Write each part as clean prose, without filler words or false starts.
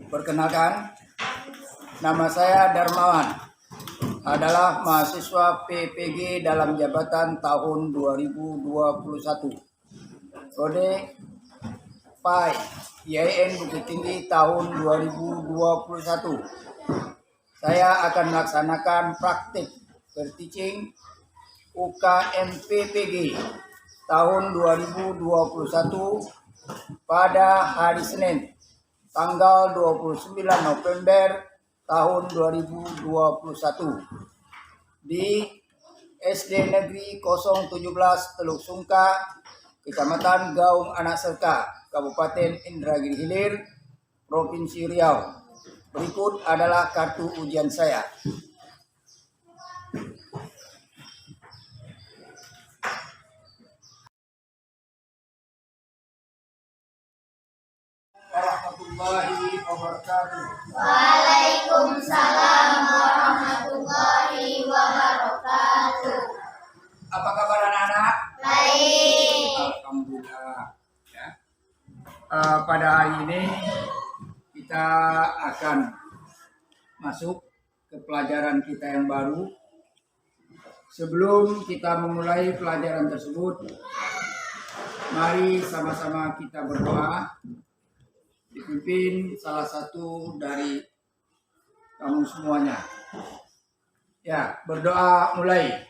Perkenalkan, nama saya Darmawan, adalah mahasiswa PPG dalam jabatan tahun 2021. Kode PAI IAIN Bukit Tinggi tahun 2021. Saya akan melaksanakan praktik berteaching UKM PPG tahun 2021 pada hari Senin tanggal 29 November tahun 2021 di SD Negeri 017 Teluk Sungka, Kecamatan Gaung Anak Serka, Kabupaten Indragiri Hilir, Provinsi Riau. Berikut adalah kartu ujian saya. Warahmatullahi wabarakatuh. Waalaikumsalam warahmatullahi wabarakatuh. Apa kabar anak-anak? Baik. Alhamdulillah. Ya. Pada hari ini kita akan masuk ke pelajaran kita yang baru. Sebelum kita memulai pelajaran tersebut, mari sama-sama kita berdoa, dipimpin salah satu dari kamu semuanya. Ya, berdoa mulai.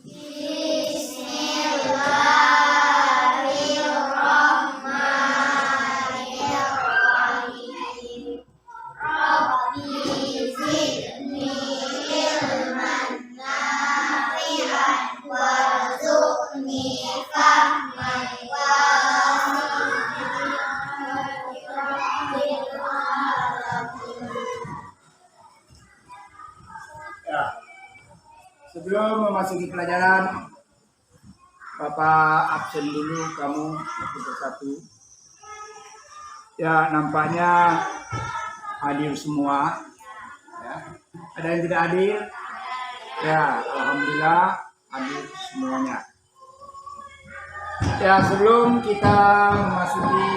Bismillahirrahmanirrahim. Rabbi zidni ilman nafi'an warzuqni fahman Ya. Sebelum memasuki pelajaran, Bapak absen dulu kamu satu-satu. Ya, nampaknya hadir semua. Ya. Ada yang tidak hadir? Ya, alhamdulillah hadir semuanya. Ya, sebelum kita memasuki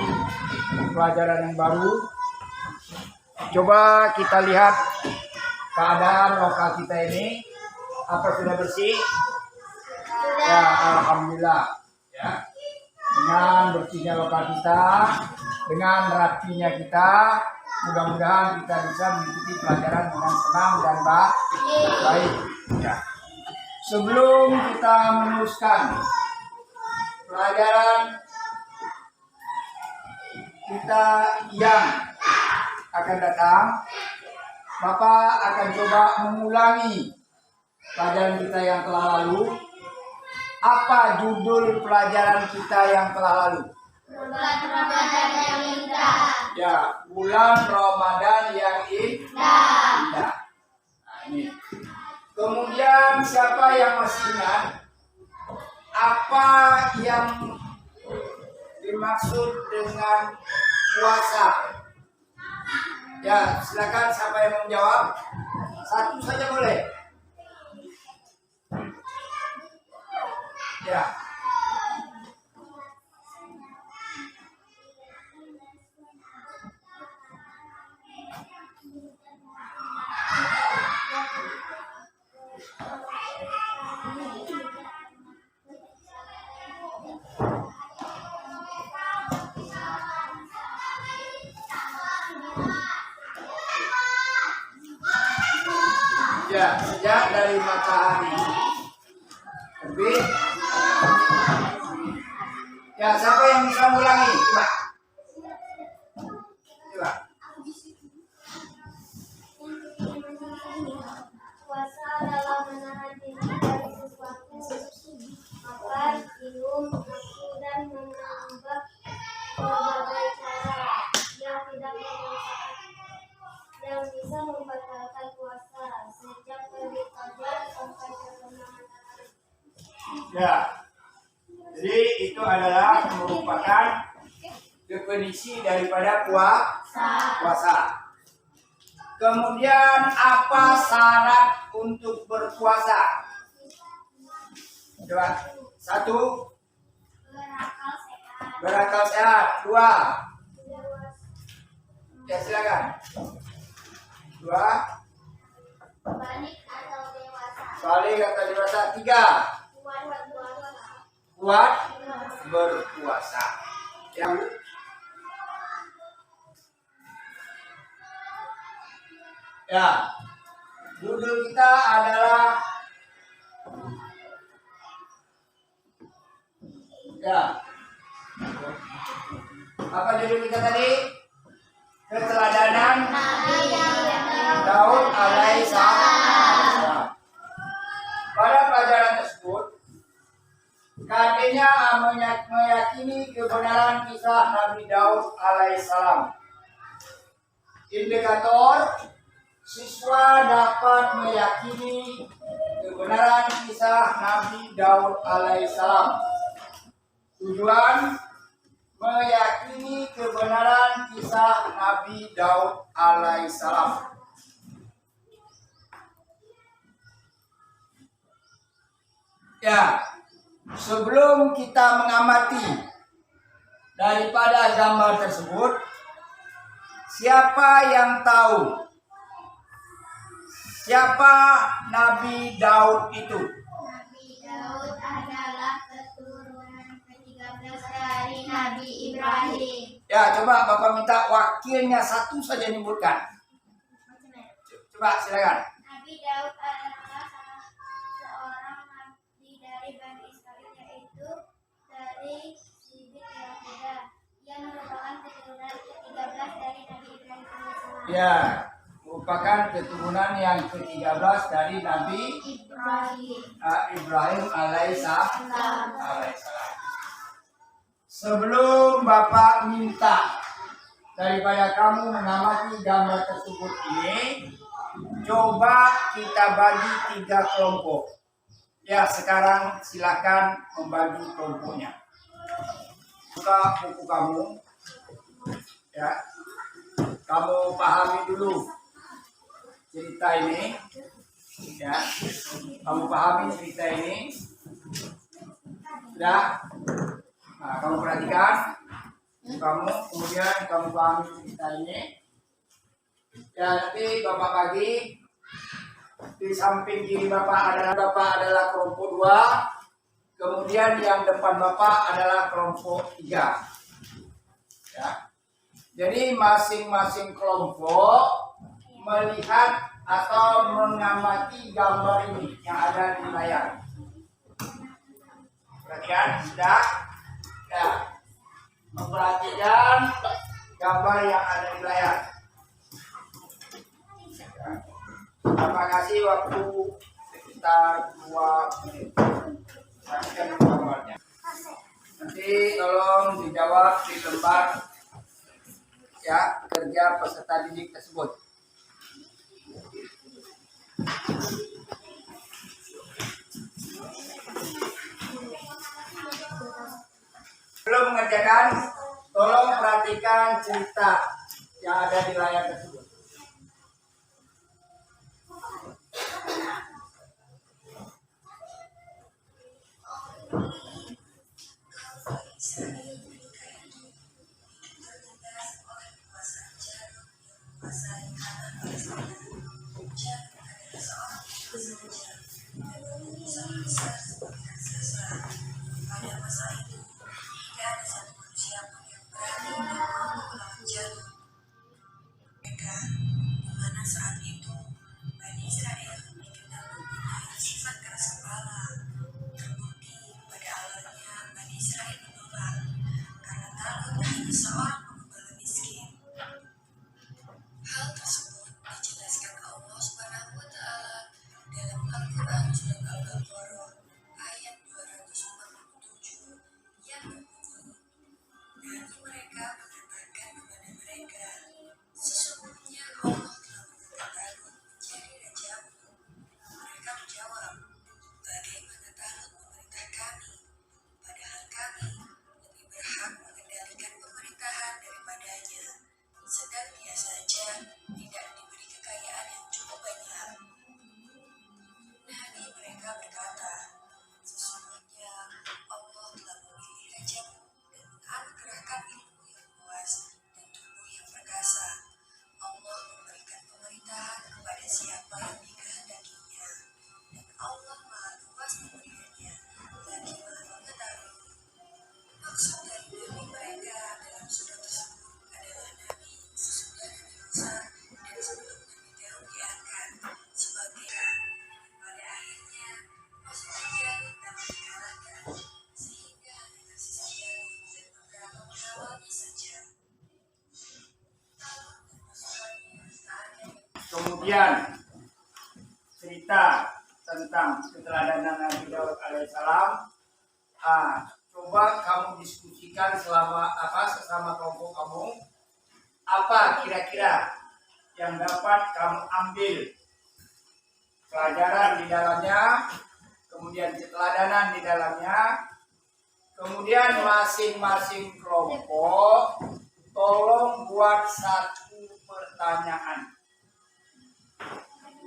pelajaran yang baru, coba kita lihat keadaan lokal kita ini. Apa sudah bersih? Ya, alhamdulillah. Ya. Dengan bersihnya lokal kita, dengan rapinya kita, mudah-mudahan kita bisa mengikuti pelajaran dengan senang dan baik. Ya. Sebelum kita meneruskan pelajaran kita yang akan datang, Bapak akan coba mengulangi pelajaran kita yang telah lalu. Apa judul pelajaran kita yang telah lalu? Bulan Ramadan yang indah. Ya, bulan Ramadan yang indah. Nah, ini. Kemudian siapa yang masih ingat apa yang dimaksud dengan puasa? Ya, silakan siapa yang mau menjawab? Satu saja boleh. Ya. Ya, sejak dari matahari terbit. Ya, siapa yang bisa mengulangi? Coba. Coba. Puasa adalah menahan diri dari sesuatu, makan, minum, nafsu, dan menambah berbagai cara yang tidak bermanfaat yang bisa membatalkan puasa sejak terbit fajar sampai terbenam matahari. Ya. Jadi itu adalah merupakan definisi daripada puasa. Kemudian apa syarat untuk berpuasa? Coba. Satu, Berakal sehat. berakal sehat. Dua, Ya silakan. 2. Balik atau dewasa. Balik atau dewasa. 3. Kuat berpuasa. Kuat berpuasa. Yang ya, judul kita adalah ya. Apa judul kita tadi? Keteladanan Daud alaihissalam. Pada pelajaran tersebut, KD-nya meyakini kebenaran kisah Nabi Daud alaihissalam. Indikator siswa dapat meyakini kebenaran kisah Nabi Daud alaihissalam. Tujuan meyakini kebenaran kisah Nabi Daud alaihissalam. Ya, sebelum kita mengamati daripada gambar tersebut, siapa yang tahu siapa Nabi Daud itu? Nabi Daud adalah keturunan ke-13 dari Nabi Ibrahim. Ya, coba Bapak minta wakilnya satu saja nyebutkan. Coba silakan. Nabi Daud adalah salah seorang nabi dari Bani Israel, yaitu dari Sibit Yahuda, yang merupakan keturunan ke-13 dari Nabi Ibrahim alaihissalam. Ya, merupakan keturunan yang ke-13 dari Nabi Ibrahim alaihissalam. Sebelum Bapak minta daripada kamu mengamati gambar tersebut ini, coba kita bagi 3 kelompok. Ya, sekarang silakan membagi kelompoknya. Buka buku kamu. Ya. Kamu pahami dulu cerita ini. Ya. Kamu pahami cerita ini. Sudah? Nah, kamu perhatikan. Kamu kemudian kamu pahami cerita ini. Ya, nanti Bapak bagi. Di samping kiri Bapak adalah kelompok 2. Kemudian yang depan Bapak adalah kelompok 3. Ya. Jadi masing-masing kelompok melihat atau mengamati gambar ini yang ada di layar. Perhatikan, sudah? Ya. Memperhatikan gambar yang ada di layar. Ya. Bapak kasih waktu sekitar 2 menit. Perhatikan gambarnya. Nanti tolong dijawab di lembar ya kerja peserta didik tersebut. Belum mengerjakan, tolong perhatikan cerita yang ada di layar tersebut. Kemudian cerita tentang keteladanan Nabi Daud alaihissalam. Coba kamu diskusikan sesama kelompok kamu, apa kira-kira yang dapat kamu ambil pelajaran di dalamnya, kemudian keteladanan di dalamnya. Kemudian masing-masing kelompok tolong buat satu pertanyaan,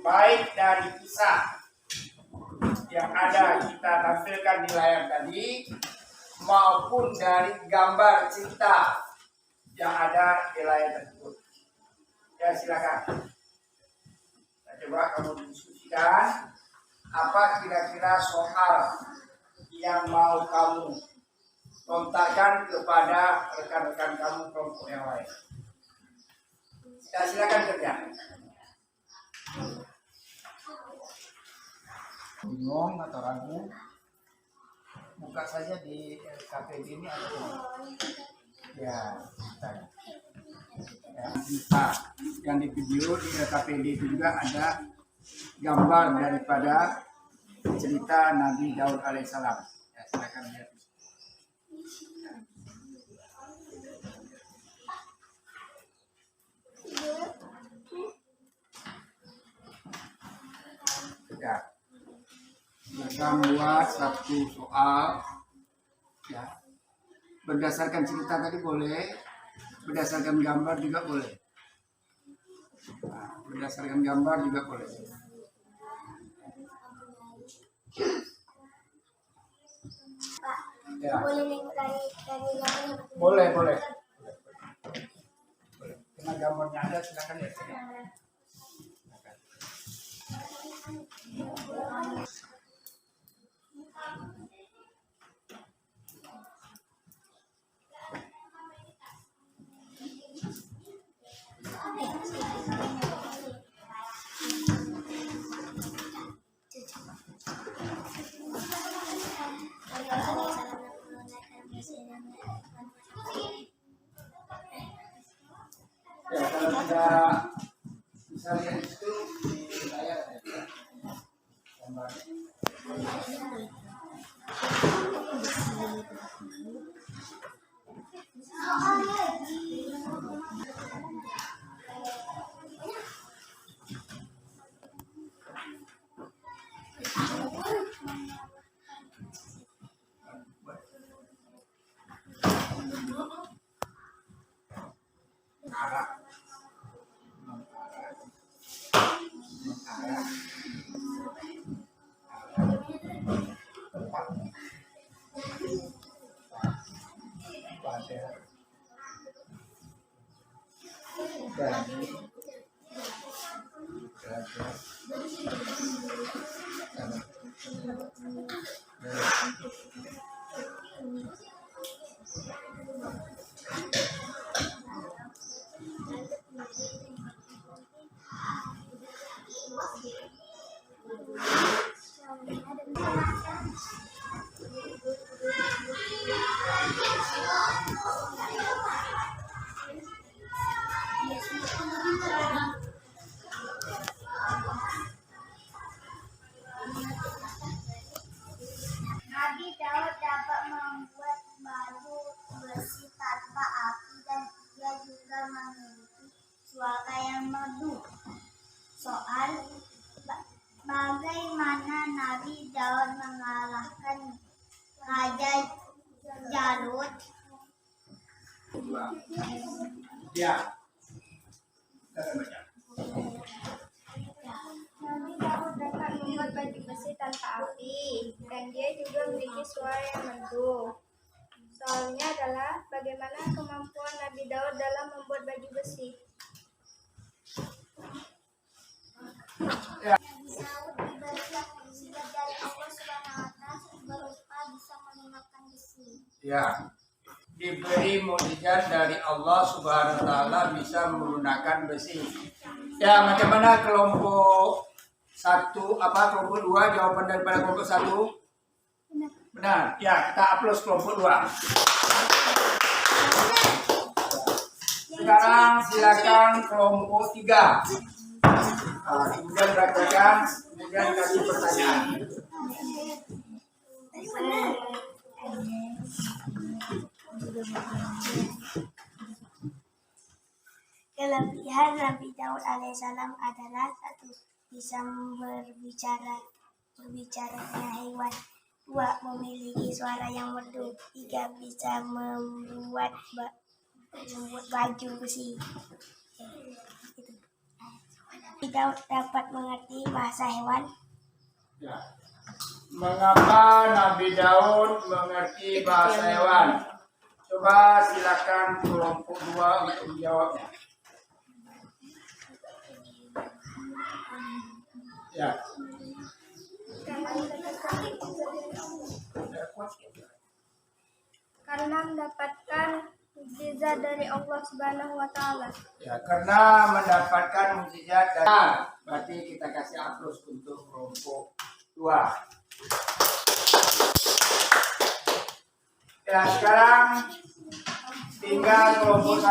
baik dari kisah yang ada kita tampilkan di layar tadi maupun dari gambar cerita yang ada di layar tersebut. Ya, silakan. Nah, coba kamu diskusikan apa kira-kira soal yang mau kamu kontakkan kepada rekan-rekan kamu kelompok yang lain. Ya, silakan kerja. Bingung atau ragu? Buka saja di KPD ini atau ya, bisa. Yang di video di KPD itu juga ada gambar daripada cerita Nabi Daud alaihissalam. Ya, silakan lihat. Ya, mereka buat satu soal, ya, berdasarkan cerita tadi boleh, berdasarkan gambar juga boleh. Nah, berdasarkan gambar juga boleh. Ya. Boleh. Karena gambarnya ada, silakan ya. Ya, kalau tidak bisa lihat itu di layar ya. Gambar. Nabi Daud dapat membuat baju besi tanpa api dan ia juga memiliki suara yang merdu. Soal bagaimana Nabi Daud mengalahkan Raja Jalut? Ya. Nabi Daud dapat membuat baju besi tanpa api, dan dia juga memiliki suara yang merdu. Soalnya adalah bagaimana kemampuan Nabi Daud dalam membuat baju besi. Daud diberi mukjizat dari Allah SWT berupa bisa menggunakan besi. Ya. Diberi mukjizat dari Allah Subhanahu wa taala bisa menggunakan besi. Ya, macam mana kelompok kelompok 2 jawaban daripada kelompok 1? Benar. Ya, kita aplaus kelompok 2. Sekarang silakan kelompok 3. Kemudian bacakan, kemudian kasih pertanyaan. Kelebihan Nabi Daud alaihissalam adalah satu, bisa berbicaranya hewan. Dua, memiliki suara yang merdu. Tiga, bisa membuat baju besi. Nabi Daud dapat mengerti bahasa hewan. Ya. Mengapa Nabi Daud mengerti bahasa hewan? Coba silakan kelompok 2 untuk menjawabnya. Ya. Karena mendapatkan mukjizat dari Allah Subhanahu wa taala. Ya, karena mendapatkan mukjizat dari, berarti kita kasih aplaus untuk kelompok 2. Ya, sekarang tinggal kelompok 1.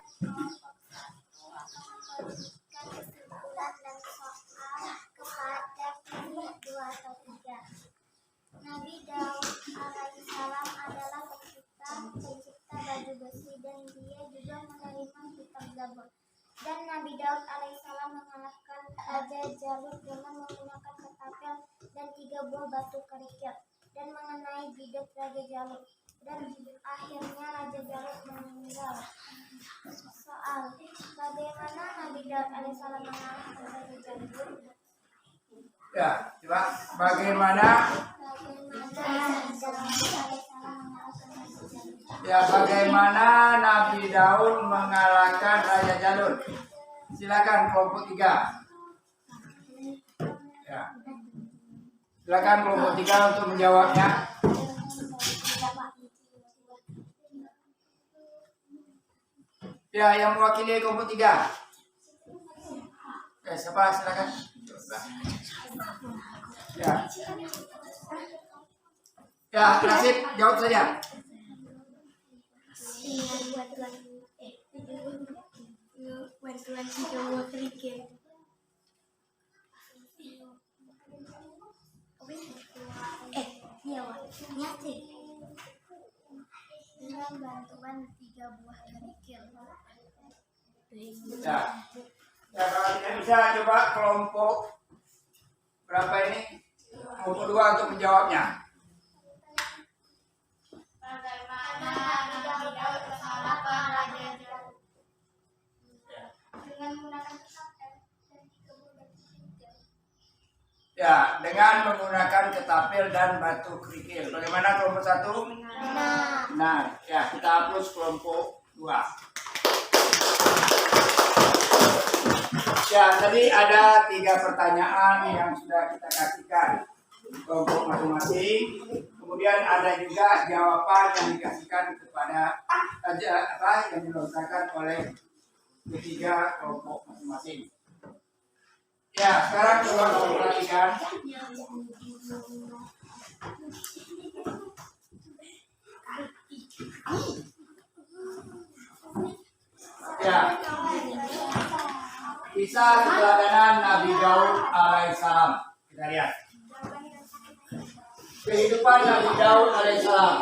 Nabi Daud alaihissalam adalah pencipta baju besi dan dia juga menerima kitab Zabur. Dan Nabi Daud alaihissalam mengalahkan Raja Jalut dengan menggunakan ketapel dan 3 buah batu kerikil dan mengenai biduk Raja Jalut. Dan akhirnya Raja Jalut meninggal. Soal bagaimana Nabi Daud alaihissalam mengalahkan Raja Jalut? Ya, coba bagaimana? Ya, bagaimana Nabi Daud mengalahkan Raja Jalut? Silakan kelompok 3. Ya. Silakan kelompok 3 untuk menjawabnya. Ya, yang mewakili kelompok 3. Ya, siapa? Silakan. Ya. Ya, Nasib, jawab saja. Bantuan 3 buah kerikil. Dengan bantuan 3 buah kerikil. Ya. Ya, kalau tidak bisa coba kelompok berapa ini? Kelompok 2 untuk menjawabnya. Bagaimana Nabi Daud mengalahkan Raja Jalut? Dengan menggunakan ketapel dan 3 buah batu kerikil. Ya, dengan menggunakan ketapel dan batu kerikil. Bagaimana kelompok 1? Nah, ya kita hapus kelompok 2. Ya, tadi ada 3 pertanyaan yang sudah kita kasihkan kelompok masing-masing. Kemudian ada juga jawaban yang dikasihkan kepada yang dilontarkan oleh ketiga kelompok masing-masing. Ya, sekarang coba kamu perhatikan. Ya, kisah keteladanan Nabi Daud alaihissalam. Kita lihat. Kehidupan Nabi Daud alaihissalam.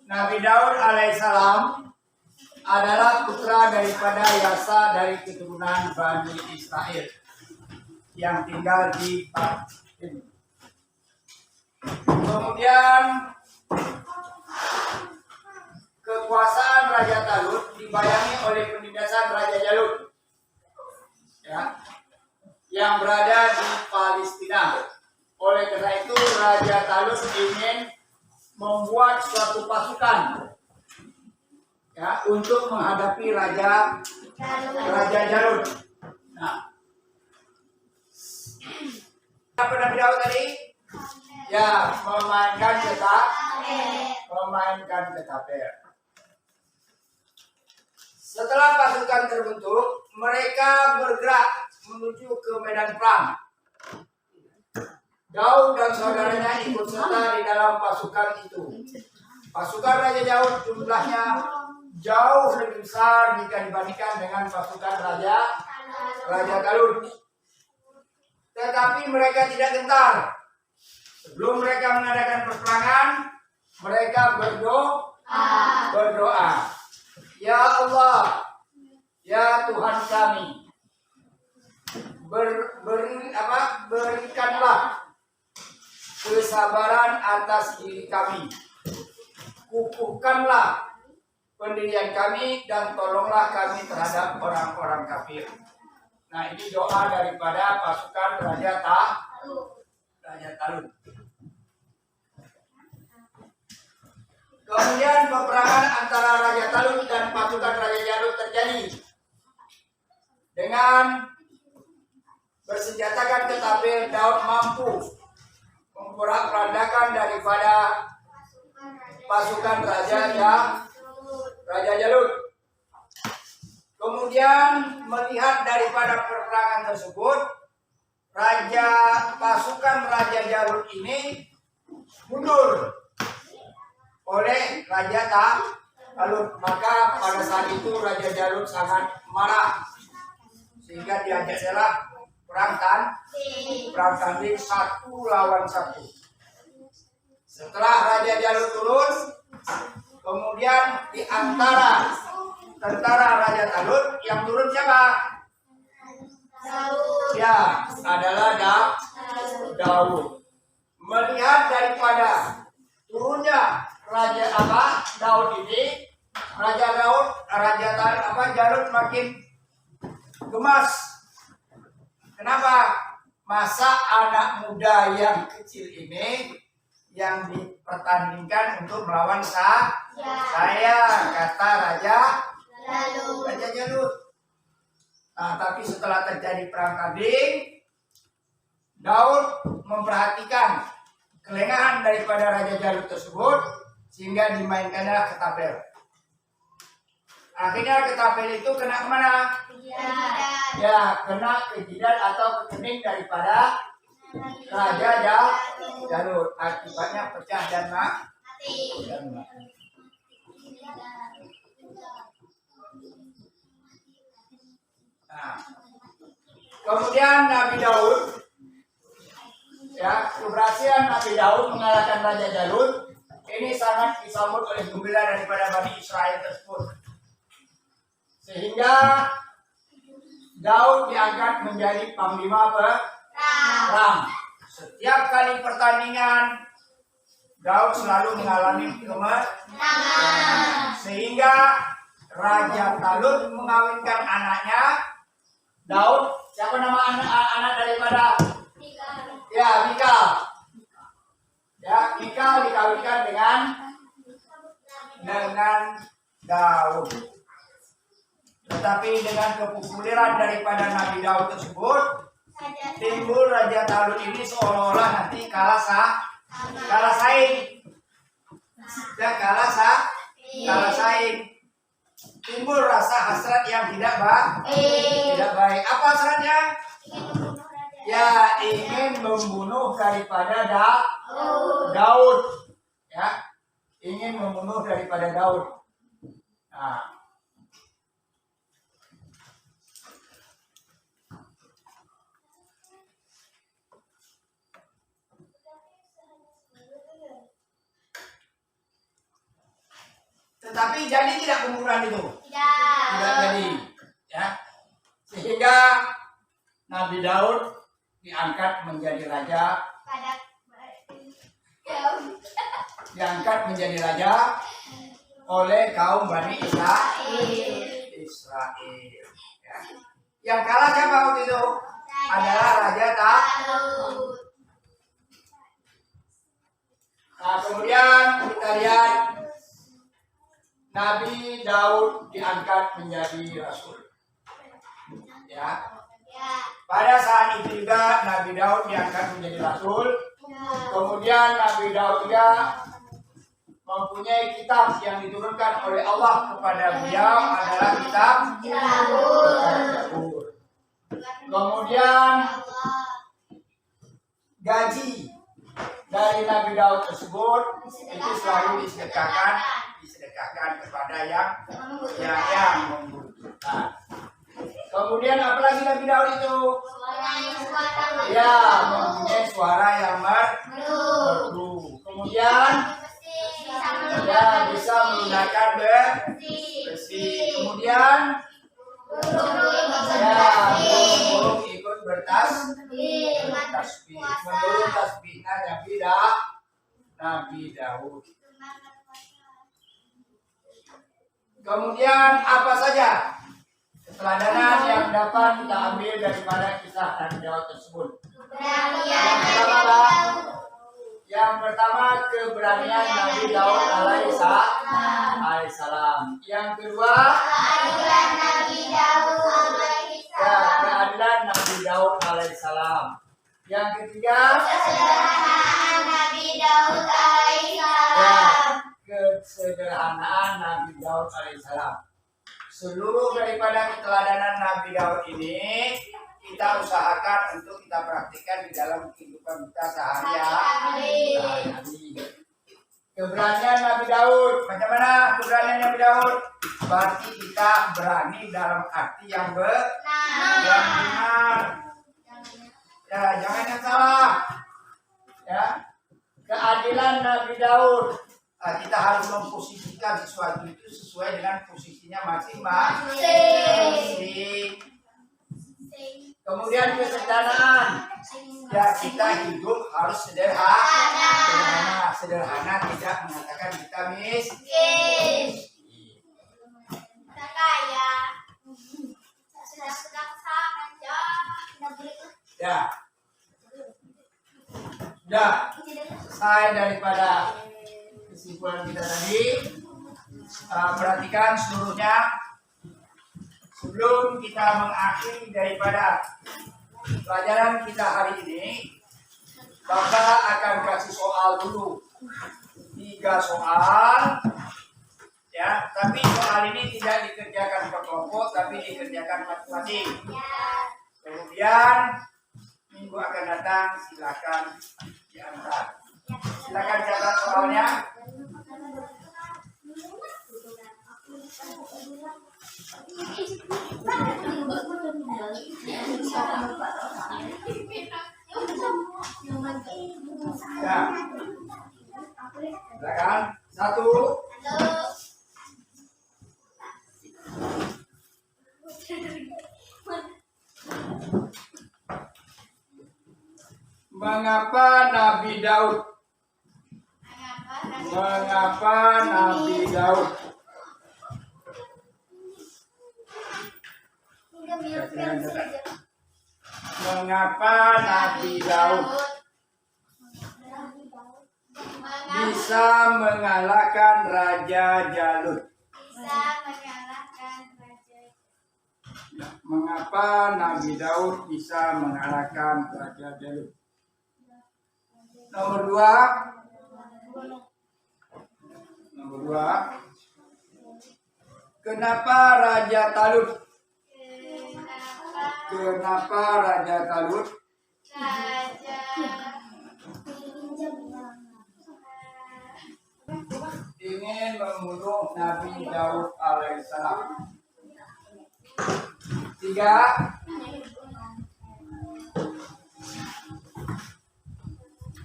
Nabi Daud alaihissalam adalah putra daripada Yasa dari keturunan Bani Israel yang tinggal di Palestina. Kemudian kekuasaan Raja Talut dibayangi oleh penindasan Raja Jalut, ya, yang berada di Palestina. Oleh karena itu Raja Talut ingin membuat suatu pasukan, ya, untuk menghadapi Raja Jalut. Nah, apa Nabi Daud tadi? Ya, memainkan ketapel. Setelah pasukan terbentuk, mereka bergerak menuju ke medan perang. Daud dan saudaranya ikut serta di dalam pasukan itu. Pasukan Raja Daud jumlahnya jauh lebih besar jika dibandingkan dengan pasukan Raja Talut. tetapi mereka tidak gentar. Sebelum mereka mengadakan perperangan, mereka berdoa. Ya Allah, ya Tuhan kami, berikanlah kesabaran atas diri kami. Kukuhkanlah pendirian kami dan tolonglah kami terhadap orang-orang kafir. Nah, ini doa daripada pasukan Raja Talut. Kemudian peperangan antara Raja Talut dan pasukan Raja Jalut terjadi. Dengan bersenjatakan ketapel, Daud mampu memporak-porandakan daripada pasukan Raja Jalut. Kemudian melihat daripada peperangan tersebut, pasukan Raja Jalut ini mundur oleh Raja Talut. Maka pada saat itu Raja Jalut sangat marah, sehingga diajaklah perang tanding 1 lawan 1. Setelah Raja Jalut turun, kemudian di antara tentara Raja Talut yang turun siapa? Ya, adalah Daud. Melihat daripada turunnya Daud ini, Jalut makin gemas. Kenapa? Masa anak muda yang kecil ini yang dipertandingkan untuk melawan saya, kata Raja Jalut. Nah, tapi setelah terjadi perang tanding, Daud memperhatikan kelengahan daripada Raja Jalut tersebut, sehingga dimainkanlah ketapel. Akhirnya ketapel itu kena kemana? Ya, kena ke jidat atau ke kening daripada Raja Jalut. Akibatnya pecah dan mati. Nah, kemudian Nabi Daud, ya, keberhasilan Nabi Daud mengalahkan Raja Jalut ini sangat disambut oleh gembira daripada Bani Israel tersebut, sehingga Daud diangkat menjadi panglima perang. Setiap kali pertandingan, Daud selalu mengalami kemenangan, sehingga Raja Talut mengawinkan anaknya Daud. Siapa nama anak daripada? Ya, Mikal. Ya, Mikal dikawinkan dengan Daud. Tetapi dengan kepopuleran daripada Nabi Daud tersebut, timbul Raja Talut ini seolah-olah nanti kalah saing. Ya, kalah saing. Timbul rasa hasrat yang tidak baik. Apa hasratnya? Ya, ingin membunuh daripada Daud. Ya, ingin membunuh daripada Daud. Nah, tetapi jadi tidak pembunuhan itu? Tidak jadi. Ya, sehingga Nabi Daud diangkat menjadi raja. Oleh kaum Bani Israel. Ya. Yang kalah siapa waktu itu? Adalah Raja Talut. Nah, kemudian kita lihat Nabi Daud diangkat menjadi rasul. Ya. Pada saat itu juga Nabi Daud diangkat menjadi rasul. Kemudian Nabi Daud juga mempunyai kitab yang diturunkan oleh Allah kepada beliau, adalah kitab Zabur. Kemudian gaji dari Nabi Daud tersebut itu selalu disedekahkan kepada yang membutuhkan. Kemudian apa lagi Nabi Daud itu? Ya, mempunyai suara yang merdu. Kemudian ya bisa menggunakan besi. Kemudian ya burung ikut bertasbih. Menurut tasbihnya Nabi Daud. Kemudian apa saja keteladanan yang dapat kita ambil daripada kisah Nabi Daud tersebut? Yang pertama keberanian Nabi Daud alaihissalam. Yang kedua keadilan Nabi Daud alaihissalam. Yang ketiga kesederhanaan Nabi Daud alaihissalam. Seluruh daripada keteladanan Nabi Daud ini kita usahakan untuk kita praktikkan di dalam kehidupan kita sehari-hari. Keberanian Nabi Daud, macam mana keberanian Nabi Daud? Berarti kita berani dalam arti yang benar. Ya, jangan yang salah. Ya, keadilan Nabi Daud. Kita harus memposisikan sesuatu itu sesuai dengan posisinya masing-masing. Kemudian kesederhanaan. Ya, kita hidup harus sederhana. Sederhana tidak mengatakan kita miskin. Ya. Sudah selesai daripada kesimpulan kita tadi. Perhatikan seluruhnya. Sebelum kita mengakhiri daripada pelajaran kita hari ini, Bapak akan kasih soal dulu. 3 soal. Ya, tapi soal ini tidak dikerjakan per kelompok, tapi dikerjakan masing-masing. Kemudian minggu akan datang silakan diantar. Silakan catat soalnya. Ya. Silakan. 1. Mengapa Nabi Daud? Mengapa Nabi Daud bisa mengalahkan Raja Jalut? Mengapa Nabi Daud bisa mengalahkan Raja Jalut? Nomor 2. Kenapa Raja Talut? Ingin membunuh Nabi Daud alaihissalam. 3.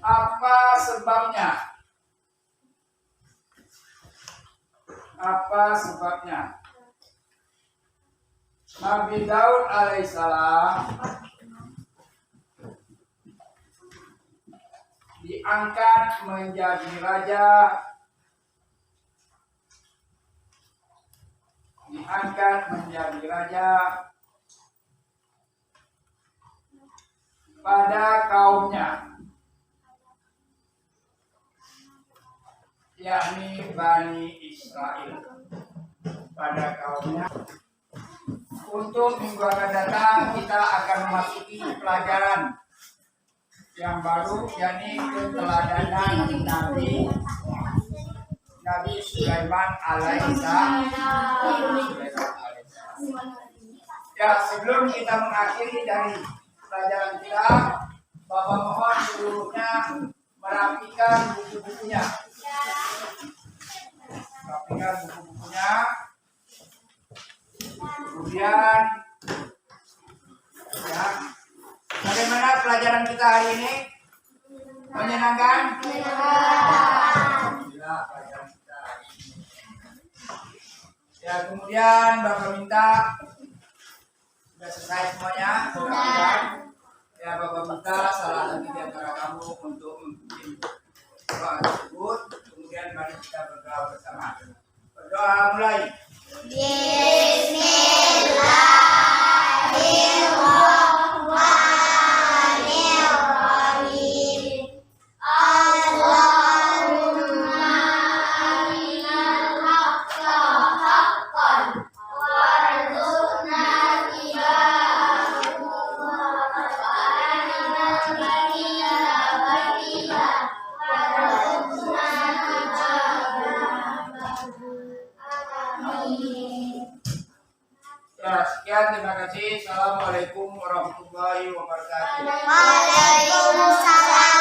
Apa sebabnya? Nabi Daud alaihissalam diangkat menjadi raja. Pada kaumnya, yakni Bani Israel. Pada kaumnya. Untuk minggu akan datang kita akan memasuki pelajaran yang baru, yakni keteladanan Nabi Sulaiman alaihissalam. Ya, sebelum kita mengakhiri dari pelajaran kita, Bapak mohon seluruhnya merapikan buku-bukunya. Kemudian pelajaran kita hari ini? Menyenangkan? Alhamdulillah pelajaran kita hari ini. Ya, kemudian Bapak minta sudah selesai semuanya? Sudah. Ya, Bapak minta salah satu di antara kamu untuk memimpin doa tersebut. Kemudian mari kita berdoa bersama. Berdoa mulai. Ya, sekian, terima kasih. Assalamualaikum warahmatullahi wabarakatuh. Waalaikumsalam.